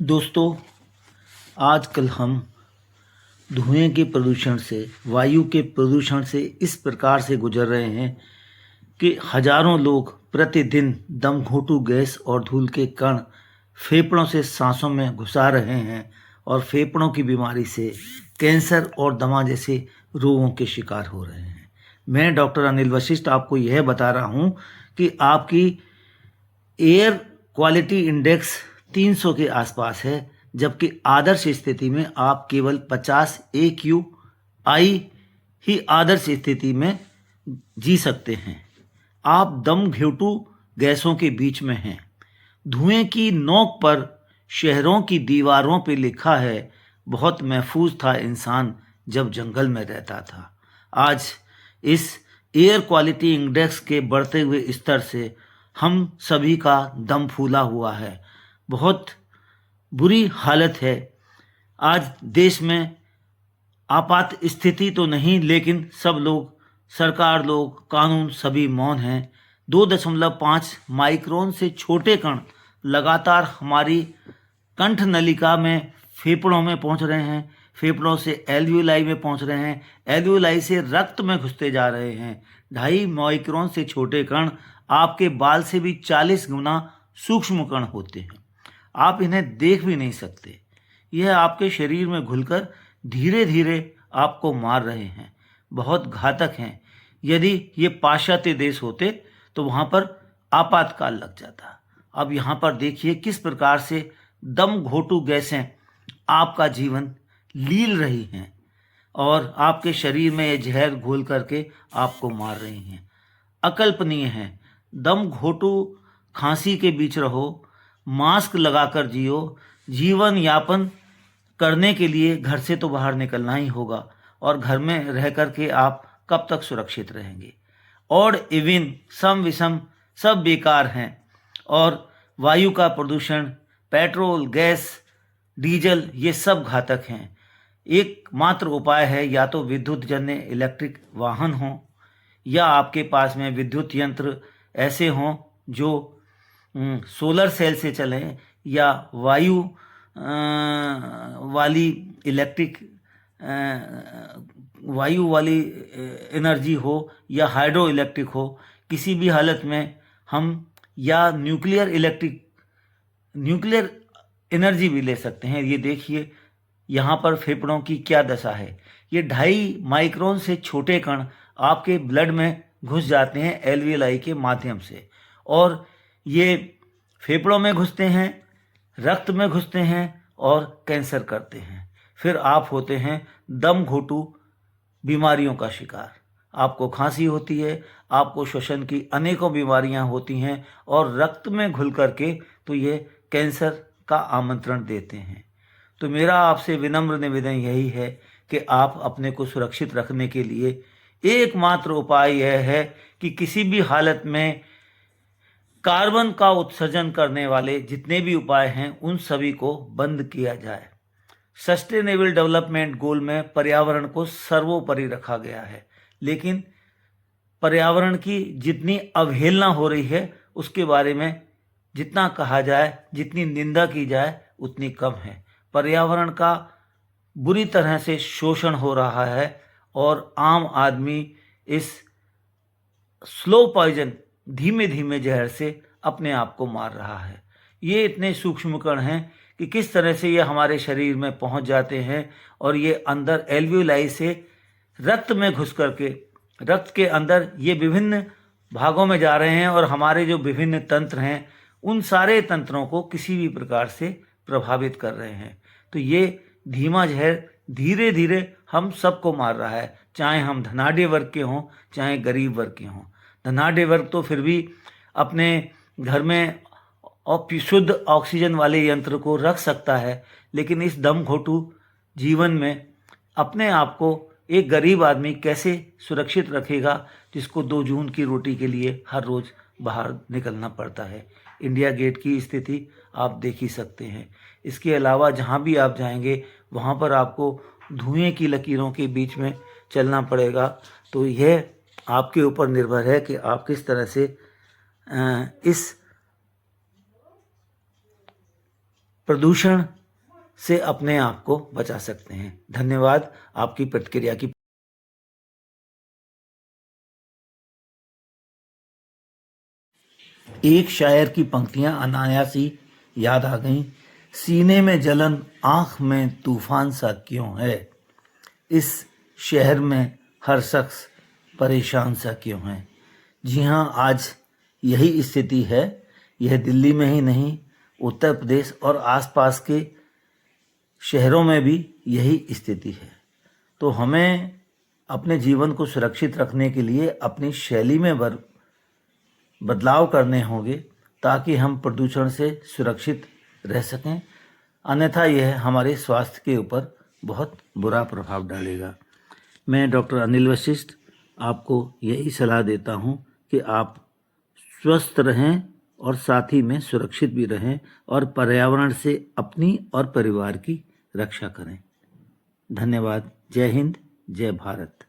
दोस्तों, आजकल हम धुएं के प्रदूषण से, वायु के प्रदूषण से इस प्रकार से गुजर रहे हैं कि हजारों लोग प्रतिदिन दम घोंटू गैस और धूल के कण फेफड़ों से सांसों में घुसा रहे हैं और फेफड़ों की बीमारी से कैंसर और दमा जैसे रोगों के शिकार हो रहे हैं। मैं डॉक्टर अनिल वशिष्ठ आपको यह बता रहा हूं कि आपकी एयर क्वालिटी इंडेक्स 300 के आसपास है, जबकि आदर्श स्थिति में आप केवल 50 AQI ही आदर्श स्थिति में जी सकते हैं। आप दम घोंटू गैसों के बीच में हैं। धुएं की नोक पर शहरों की दीवारों पर लिखा है, बहुत महफूज था इंसान जब जंगल में रहता था। आज इस एयर क्वालिटी इंडेक्स के बढ़ते हुए स्तर से हम सभी का दम फूला हुआ है। बहुत बुरी हालत है। आज देश में आपात स्थिति तो नहीं, लेकिन सब लोग, सरकार लोग, कानून सभी मौन हैं। 2.5 माइक्रोन से छोटे कण लगातार हमारी कंठ नलिका में, फेफड़ों में पहुंच रहे हैं, फेफड़ों से एल्वियोलाई में पहुंच रहे हैं, एल्वियोलाई से रक्त में घुसते जा रहे हैं। 2.5 माइक्रोन से छोटे कण आपके बाल से भी 40 गुना सूक्ष्म कण होते हैं। आप इन्हें देख भी नहीं सकते। यह आपके शरीर में घुलकर धीरे धीरे आपको मार रहे हैं। बहुत घातक हैं। यदि ये पाश्चात्य देश होते तो वहाँ पर आपातकाल लग जाता। अब यहाँ पर देखिए किस प्रकार से दम घोंटू गैसें आपका जीवन लील रही हैं और आपके शरीर में ये जहर घोल करके आपको मार रही हैं। अकल्पनीय है। दम घोंटू खांसी के बीच रहो, मास्क लगाकर जियो। जीवन यापन करने के लिए घर से तो बाहर निकलना ही होगा, और घर में रह कर के आप कब तक सुरक्षित रहेंगे। और इविन सम विषम सब बेकार हैं। और वायु का प्रदूषण, पेट्रोल, गैस, डीजल, ये सब घातक हैं। एकमात्र उपाय है, या तो विद्युत जन्य इलेक्ट्रिक वाहन हो, या आपके पास में विद्युत यंत्र ऐसे हों जो सोलर सेल से चलें, या वायु वाली इलेक्ट्रिक वायु वाली एनर्जी हो, या हाइड्रो इलेक्ट्रिक हो। किसी भी हालत में हम या न्यूक्लियर एनर्जी भी ले सकते हैं। ये देखिए यहाँ पर फेफड़ों की क्या दशा है। ये 2.5 माइक्रोन से छोटे कण आपके ब्लड में घुस जाते हैं एल्वियोलाई के माध्यम से, और ये फेफड़ों में घुसते हैं, रक्त में घुसते हैं और कैंसर करते हैं। फिर आप होते हैं दम घोंटू बीमारियों का शिकार। आपको खांसी होती है, आपको श्वसन की अनेकों बीमारियां होती हैं, और रक्त में घुल करके तो ये कैंसर का आमंत्रण देते हैं। तो मेरा आपसे विनम्र निवेदन यही है कि आप अपने को सुरक्षित रखने के लिए एकमात्र उपाय यह है कि किसी भी हालत में कार्बन का उत्सर्जन करने वाले जितने भी उपाय हैं उन सभी को बंद किया जाए। सस्टेनेबल डेवलपमेंट गोल में पर्यावरण को सर्वोपरि रखा गया है, लेकिन पर्यावरण की जितनी अवहेलना हो रही है उसके बारे में जितना कहा जाए, जितनी निंदा की जाए, उतनी कम है। पर्यावरण का बुरी तरह से शोषण हो रहा है, और आम आदमी इस स्लो पॉइजन, धीमे धीमे जहर से अपने आप को मार रहा है। ये इतने सूक्ष्म कण हैं कि किस तरह से ये हमारे शरीर में पहुंच जाते हैं, और ये अंदर एल्वियोलाई से रक्त में घुस करके रक्त के अंदर ये विभिन्न भागों में जा रहे हैं, और हमारे जो विभिन्न तंत्र हैं उन सारे तंत्रों को किसी भी प्रकार से प्रभावित कर रहे हैं। तो ये धीमा जहर धीरे धीरे हम सबको मार रहा है, चाहे हम धनाढ्य वर्ग के हों, चाहे गरीब वर्ग के हों। धनाढ्य वर्ग तो फिर भी अपने घर में शुद्ध ऑक्सीजन वाले यंत्र को रख सकता है, लेकिन इस दम घोंटू जीवन में अपने आप को एक गरीब आदमी कैसे सुरक्षित रखेगा, जिसको 2 जून की रोटी के लिए हर रोज बाहर निकलना पड़ता है। इंडिया गेट की स्थिति आप देख ही सकते हैं। इसके अलावा जहाँ भी आप जाएंगे वहाँ पर आपको धुएं की लकीरों के बीच में चलना पड़ेगा। तो यह आपके ऊपर निर्भर है कि आप किस तरह से इस प्रदूषण से अपने आप को बचा सकते हैं। धन्यवाद आपकी प्रतिक्रिया की। एक शायर की पंक्तियां अनायास ही याद आ गईं। सीने में जलन, आंख में तूफान सा क्यों है, इस शहर में हर शख्स परेशान सा क्यों है। जी हाँ, आज यही स्थिति है। यह दिल्ली में ही नहीं, उत्तर प्रदेश और आसपास के शहरों में भी यही स्थिति है। तो हमें अपने जीवन को सुरक्षित रखने के लिए अपनी शैली में बदलाव करने होंगे ताकि हम प्रदूषण से सुरक्षित रह सकें, अन्यथा यह हमारे स्वास्थ्य के ऊपर बहुत बुरा प्रभाव डालेगा। मैं डॉक्टर अनिल वशिष्ठ आपको यही सलाह देता हूं कि आप स्वस्थ रहें और साथ ही में सुरक्षित भी रहें और पर्यावरण से अपनी और परिवार की रक्षा करें। धन्यवाद। जय हिंद, जय भारत।